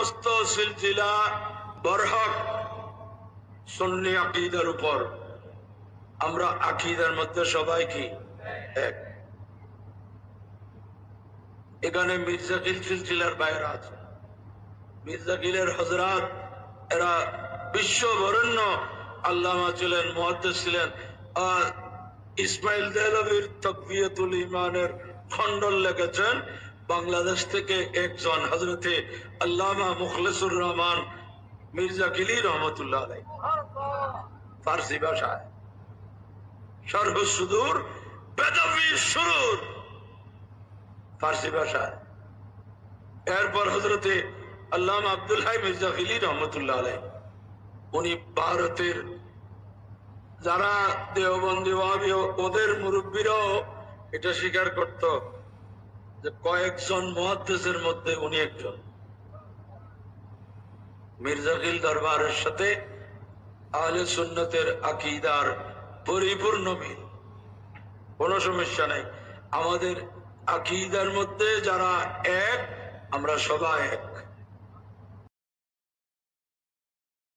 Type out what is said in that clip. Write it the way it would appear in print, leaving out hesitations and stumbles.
সমস্ত সিলসিলা বরহক সুন্নি আকীদার উপর। আমরা আকীদার মধ্যে সবাই কি এক। এখানে মির্জাকিল সিলসিলার বাইরে আছে, মির্জাকিলের হযরত, এরা বিশ্ববরেণ্য আল্লামা ছিলেন, মুহাদ্দিস ছিলেন। ইসমাইল দেহলভির তাকওয়াতুল ঈমানের খণ্ডন লিখেছেন। বাংলাদেশ থেকে একজন হযরতে আল্লামা মুখলিসুর রহমান মির্জাকিলি রহমতুল্লাহ আলাইহি, ফারসি ভাষায় শরহ সুদূর বেদাবি সুরুর, ফারসি ভাষায়। এরপর হযরতে আল্লামা আব্দুল হাই মির্জাকিলি রহমতুল্লাহ আলাইহি, উনি ভারতের যারা দেওবন্দি ওয়াহাবি ওদের মুরব্বীরাও এটা স্বীকার করত যে কয়েকজন মুহাদ্দিসের মধ্যে উনি একজন। মির্জাকিল দরবারের সাথে আহলে সুন্নতের আকীদার পরিপূর্ণ মিল, কোনো সমস্যা নাই। আমাদের আকীদার মধ্যে যারা এক, আমরা সবাই এক।